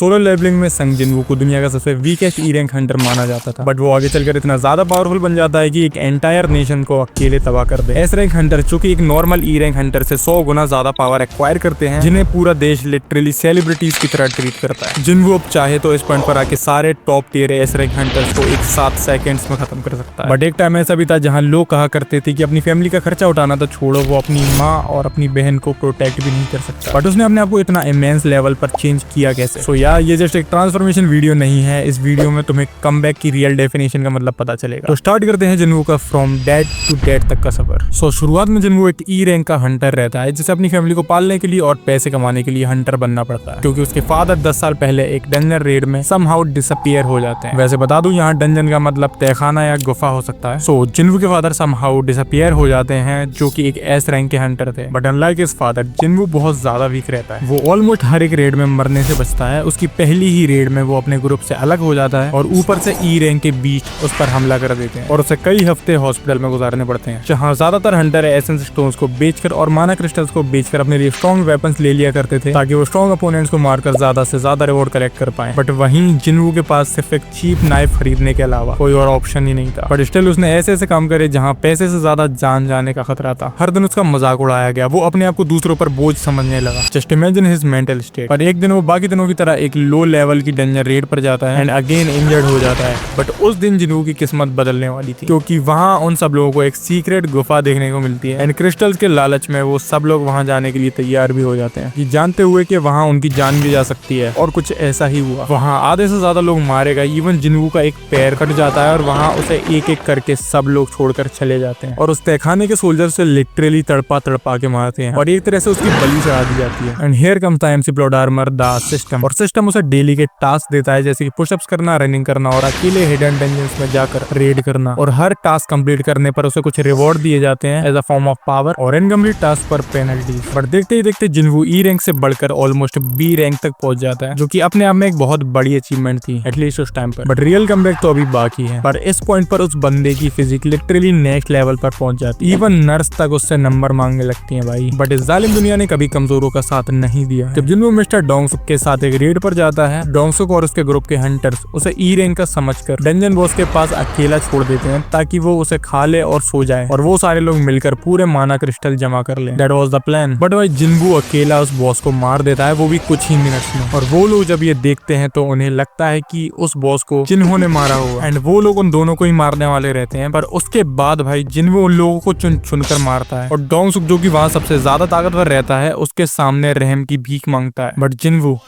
Solo levelling में संग जिनवू को दुनिया का सबसे वीकेस्ट ई रैंक हंटर माना जाता था, बट वो आगे चलकर इतना ज्यादा पावरफुल बन जाता है कि एक एंटायर नेशन को अकेले तबाह कर दे। एस रैंक हंटर जो कि एक नॉर्मल ई रैंक हंटर से 100 गुना ज्यादा पावर एक्वायर करते हैं, जिन्हें पूरा देश लिटरली सेलिब्रिटीज की तरह ट्रीट करता है। जिनवू अब चाहे तो इस पॉइंट पर आके सारे top tier S rank hunters को एक 7 सेकंड्स में खत्म कर सकता है। बट एक टाइम ऐसा भी था जहां लोग कहा करते थे कि अपनी फैमिली का खर्चा उठाना तो छोड़ो, वो अपनी माँ और अपनी बहन को प्रोटेक्ट भी नहीं कर सकता। बट उसने अपने आप को इतना इमेंस लेवल पर चेंज किया कैसे? सो यार ये जस्ट एक ट्रांसफॉर्मेशन वीडियो नहीं है, इस वीडियो में तुम्हें कमबैक की रियल डेफिनेशन का मतलब पता चलेगा। तो स्टार्ट करते हैं जिनवू का फ्रॉम डेड टू डेड तक का सफर। सो शुरुआत में जिनवू एक ई रैंक का हंटर रहता है, जिसे अपनी फैमिली को पालने के लिए और पैसे कमाने के लिए हंटर बनना पड़ता है, क्योंकि उसके फादर 10 साल पहले एक डंजन रेड में समहाउ डिसअपीयर हो जाते हैं। वैसे बता दूं यहाँ डंजन का मतलब तहखाना या गुफा हो सकता है। सो जिनवू के फादर समहाउ डिसअपीयर हो जाते हैं, जो कि एक एस रैंक के हंटर थे। बट अनलाइक हिज फादर, जिनवू बहुत ज्यादा वीक रहता है। वो ऑलमोस्ट हर एक रेड में मरने से बचता है। उसकी पहली ही रेड में वो अपने ग्रुप से अलग हो जाता है और ऊपर से ई रैंक के बीच उस पर हमला कर देते हैं और उसे कई हफ्ते हॉस्पिटल में गुजारने पड़ते हैं, जहाँ ज्यादातर हंटर एसेंस स्टोन्स को बेचकर और माना क्रिस्टल्स को बेचकर अपने लिए स्ट्रॉन्ग वेपन्स ले लिया करते थे, ताकि वो स्ट्रॉन्ग अपोनेंट्स को मारकर ज्यादा से ज्यादा रिवॉर्ड कलेक्ट कर पाए। बट वहीं जिनवू के पास सिर्फ एक चीप नाइफ खरीदने के अलावा कोई और ऑप्शन ही नहीं था। बट स्टिल उसने ऐसे काम करे जहाँ पैसे से ज्यादा जान जाने का खतरा था। हर दिन उसका मजाक उड़ाया गया, वो अपने आप को दूसरों पर बोझ समझने लगा। Just imagine his mental state. पर एक दिन वो बाकी दिनों की तरह एक लो लेवल की डंजन रेड पर जाता है एंड अगेन इंजर्ड हो जाता है। बट उस दिन जिनवू की किस्मत बदलने वाली थी, क्योंकि वहाँ उन सब लोगों को एक सीक्रेट गुफा देखने को मिलती है एंड क्रिस्टल्स के लालच में वो सब लोग वहाँ जाने के लिए तैयार भी हो जाते हैं, ये जानते हुए कि वहाँ उनकी जान भी जा सकती है। और कुछ ऐसा ही हुआ। वहाँ आधे से ज्यादा लोग मारे गए, इवन जिनवू का एक पैर कट जाता है और वहाँ उसे एक एक करके सब लोग छोड़कर चले जाते हैं और उस तहखाने के सोल्जर से लिटरली तड़पा के मारते हैं और एक तरह से उसकी बलि चढ़ा दी जाती है। And here comes the MC plot armour the system. और सिस्टम उसे डेली के टास्क देता है, जैसे कि पुशअप्स करना, रनिंग करना और अकेले हिडन डंजन्स में जाकर रेड करना। और हर टास्क कंप्लीट करने पर उसे कुछ रिवॉर्ड दिए जाते हैं as a form of power और इनकम्प्लीट टास्क पर पेनल्टीज। बट देखते ही देखते जिनवू ई रैंक से बढ़कर ऑलमोस्ट बी रैंक तक पहुंच जाता है, जो कि अपने आप में एक बहुत बड़ी अचीवमेंट थी, एटलीस्ट उस टाइम पर। बट रियल कमबैक तो अभी बाकी है। पर इस पॉइंट पर उस बंदे की फिजिक लिटरली नेक्स्ट लेवल पर पहुंच जाती है। इवन नर्स तक उससे नंबर मांगने लगती है भाई। बट इस जालिम दुनिया ने कभी कमजोरों का साथ नहीं दिया। जब जिनवू मिस्टर डोंगसुक के साथ एक रेड पर जाता है, डोंगसुक और उसके ग्रुप के हंटर्स उसे ई रैंक का समझकर डंजन बॉस के पास अकेला छोड़ देते हैं, ताकि वो उसे खा ले और सो जाए और वो सारे लोग मिलकर पूरे माना क्रिस्टल जमा कर ले। That was the plan. But भाई जिनवू अकेला उस बॉस को मार देता है, वो भी कुछ ही मिनट्स में। और वो लोग जब ये देखते हैं तो उन्हें लगता है कि उस बॉस को जिन्होंने मारा हुआ एंड वो लोग उन दोनों को ही मारने वाले रहते हैं। पर उसके बाद भाई जिनवू उन लोगों को चुन चुनकर मारता है और डोंगसुक, जो कि वहाँ सबसे ज्यादा ताकतवर रहता है, उसके सामने रहम की भीख मांगता है। बट जिनवू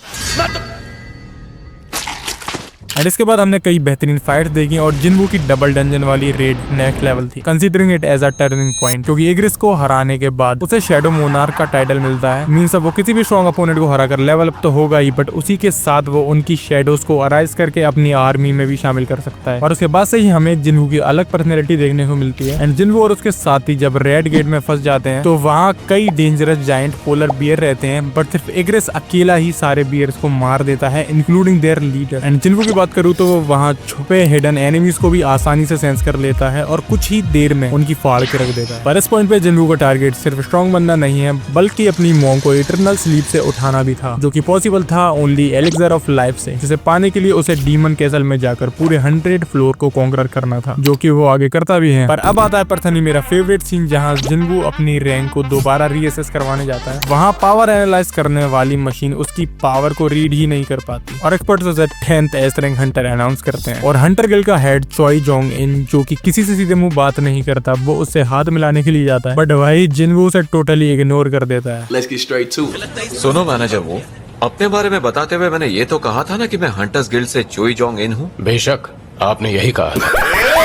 एंड इसके बाद हमने कई बेहतरीन फाइट्स देखी और जिनवू की डबल डंजन वाली रेड नेक्स्ट लेवल थी, considering it as a turning point, क्योंकि इग्रिस को हराने के बाद उसे शैडो मोनार्क का टाइटल मिलता है। मींस अब वो किसी भी स्ट्रॉन्ग अपोनेंट को हराकर लेवल अप तो होगा ही, बट उसी के साथ वो उनकी शैडोज को अराइज करके अपनी आर्मी में भी शामिल कर सकता है। और उसके बाद से ही हमें जिनवू की अलग पर्सनैलिटी देखने को मिलती है। एंड जिनवू और उसके साथी जब रेड गेट में फंस जाते हैं तो वहाँ कई डेंजरस जायंट पोलर बियर रहते हैं, बट सिर्फ इग्रिस अकेला ही सारे बियर्स को मार देता है, इंक्लूडिंग देयर लीडर। एंड जिनवू की बात करूँ तो वो छुपे हिडन एनिमीज को भी आसानी से सेंस कर लेता है और कुछ ही देर में उनकी फाड़ के रख देता है। पर इस पॉइंट पे जिनवू का टारगेट सिर्फ स्ट्रॉन्ग बनना नहीं है, बल्कि अपनी मॉम को इटरनल स्लीप से उठाना भी था, जो कि पॉसिबल था ओनली एलिक्सर ऑफ लाइफ से, जिसे पाने के लिए उसे डीमन कैसल में जाकर पूरे 100 फ्लोर को कॉन्कर करना था, जो कि वो आगे करता भी है। पर अब आता है पर्सनली मेरा फेवरेट सीन, जहाँ जिनवू अपनी रैंक को दोबारा रीअसेस करवाने जाता है। वहाँ पावर एनालाइज करने वाली मशीन उसकी पावर को रीड ही नहीं कर पाती और एक्सपर्ट्स उसे 10th S rank Hunter announce करते हैं। और हंटर गिल्ड का हेड चॉई जोंग इन, जो कि किसी से सीधे मुंह बात नहीं करता, वो उससे हाथ मिलाने के लिए जाता है, बट भाई जिनवू उसे टोटली इग्नोर कर देता है। Let's get straight to it. सुनो मैनेजर, वो अपने बारे में बताते हुए मैंने ये तो कहा था ना कि मैं हंटर्स गिल्ड से चोई जोंग इन हूँ। बेशक आपने यही कहा था।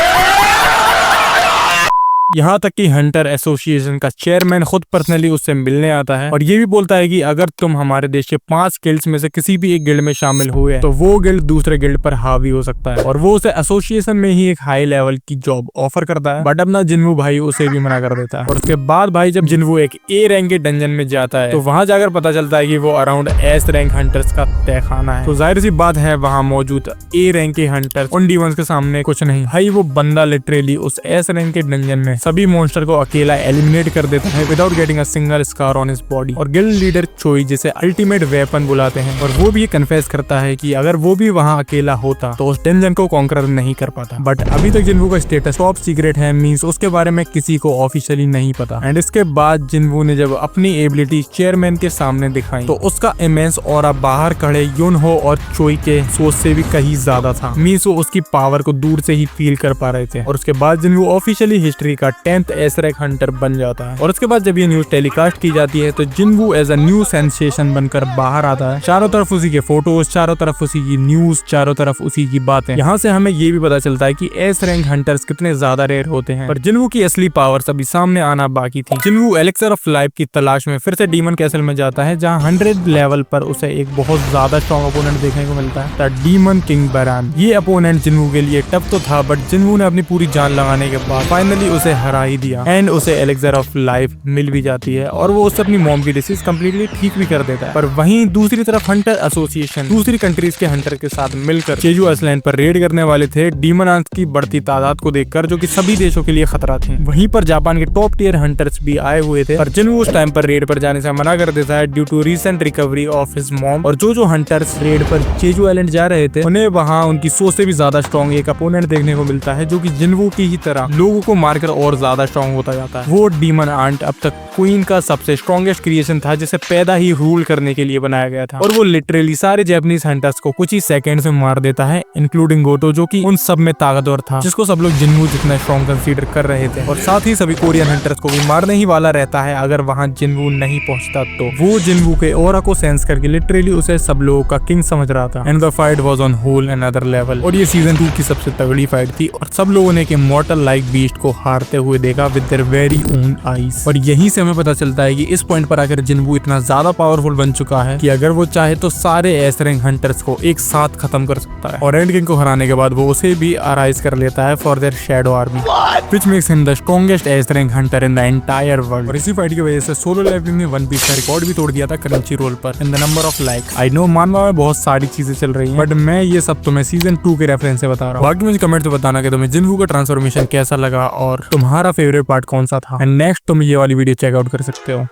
यहाँ तक कि हंटर एसोसिएशन का चेयरमैन खुद पर्सनली उससे मिलने आता है और ये भी बोलता है कि अगर तुम हमारे देश के 5 गिल्ड्स में से किसी भी एक गिल्ड में शामिल हुए तो वो गिल्ड दूसरे गिल्ड पर हावी हो सकता है और वो उसे एसोसिएशन में ही एक हाई लेवल की जॉब ऑफर करता है। बट अब ना जिनवू भाई उसे भी मना कर देता है और उसके बाद भाई जब जिनवू एक ए रैंक के डंजन में जाता है तो वहां जाकर पता चलता है कि वो अराउंड एस रैंक हंटर्स का तहखाना है। तो जाहिर सी बात है वहां मौजूद ए रैंक के हंटर्स उन D1s के सामने कुछ नहीं। भाई वो बंदा लिटरली उस एस रैंक के डंजन में सभी मॉन्स्टर को अकेला एलिमिनेट कर देता है without getting a single scar on his body. और गिल्ड लीडर चोई जिसे अल्टीमेट वेपन बुलाते हैं, और वो भी कन्फेस करता है कि अगर वो भी वहाँ अकेला होता तो उस डेंजन को कॉन्कर नहीं कर पाता। बट अभी तक जिन्वू का स्टेटस टॉप सीक्रेट है, मींस उसके बारे में किसी को ऑफिशियली नहीं पता। एंड इसके बाद जिन्वू ने जब अपनी एबिलिटी चेयरमैन के सामने दिखाई तो उसका इमेंस ऑरा बाहर खड़े युनहो और चोई के सोच से भी कहीं ज्यादा था। मींस वो उसकी पावर को दूर से ही फील कर पा रहे थे। और उसके बाद जिन्वू ऑफिशियली हिस्ट्री का 10th एस रैंक हंटर बन जाता है। और उसके बाद जब ये न्यूज टेलीकास्ट की जाती है तो Jinwoo as a new sensation बनकर बाहर आता है। चारों तरफ उसी के फोटोज, चारों तरफ उसी की न्यूज, चारों तरफ उसी की बातें। यहाँ से हमें ये भी पता चलता है कि एस रैंक हंटर्स कितने ज्यादा रेयर होते हैं। पर जिन्वू की असली पावर्स अभी सामने आना बाकी थी। जिन्वू एलिक्सर ऑफ लाइफ की तलाश में फिर से डीमन कैसल में जाता है, जहाँ 100 लेवल पर उसे एक बहुत ज्यादा स्ट्रॉन्ग अपोनेंट देखने को मिलता है, द डीमन किंग बरान। ये अपोनेंट जिन्वू के लिए टफ तो था, बट जिन्वू ने अपनी पूरी जान लगाने के बाद फाइनली उसे हरा ही दिया। एंड उसे एलिक्सर ऑफ लाइफ मिल भी जाती है और वो उससे अपनी मॉम की डिसीज कंप्लीटली ठीक भी कर देता है। पर वहीं दूसरी तरफ हंटर एसोसिएशन दूसरी कंट्रीज के हंटर के साथ मिलकर जेजू आइलैंड पर रेड करने वाले थे, डीमन आंट्स की बढ़ती तादाद को देखकर, जो कि सभी देशों के लिए खतरा थी। वहीं पर जापान के टॉप टियर हंटर्स भी आए हुए थे, पर जिन्वू उस टाइम पर रेड पर जाने से मना कर देता है due to recent recovery of his mom. और जो हंटर्स रेड पर जेजू आइलैंड जा रहे थे, उन्हें वहां उनकी सोच से भी ज्यादा स्ट्रॉन्ग एक अपोनेंट देखने को मिलता है, जो कि जिन्वू की ही तरह लोगों को मारकर और ज्यादा स्ट्रॉन्ग होता जाता है। वो डीमन आंट अब तक क्वीन का सबसे स्ट्रॉन्गेस्ट क्रिएशन था, जिसे पैदा ही रूल करने के लिए बनाया गया था। और वो लिटरली सारे जापानीज हंटर्स को कुछ ही सेकंड्स में मार देता है, इंक्लूडिंग गोटो, जो कि उन सब में ताकतवर था, जिसको सब लोग जिन्वू जितना स्ट्रॉन्ग कंसीडर कर रहे थे। और साथ ही सभी कोरियन हंटर्स को भी मारने ही वाला रहता है अगर वहां जिन्वू नहीं पहुंचता तो। वो जिन्वू के ऑरा को सेंस करके लिटरली उसे सब लोगों का किंग समझ रहा था। And the fight was on whole another level. और ये सीजन 2 की सबसे तगड़ी फाइट थी, और सब लोगों ने इमॉर्टल लाइक बीस्ट को हारते हुए देखा with their very own eyes. और यहीं से हमें पता चलता है कि इस पॉइंट पर आकर जिन्वू इतना ज्यादा पावरफुल बन चुका है कि अगर वो चाहे तो सारे एस रैंक हंटर्स को एक साथ खत्म कर सकता है। और एंड किंग को हराने के बाद वो उसे भी अराइज कर लेता है for their shadow army, which makes him the strongest S rank Hunter in the entire world. और इसी फाइट की वजह से सोलो लेवलिंग ने वन पीस का रिकॉर्ड भी तोड़ दिया था क्रंची रोल पर in the number of like. I know मानवा में बहुत सारी चीजें चल रही हैं, बट मैं ये सब तुम्हें सीजन 2 के रेफरेंस से बता रहा हूँ। बाकी मुझे कमेंट में बताना कि तुम्हें जिन्वू का ट्रांसफॉर्मेशन कैसा लगा और तुम्हारा फेवरेट पार्ट कौन सा था। एंड नेक्स्ट तुम ये वाली वीडियो चेकआउट कर सकते हो।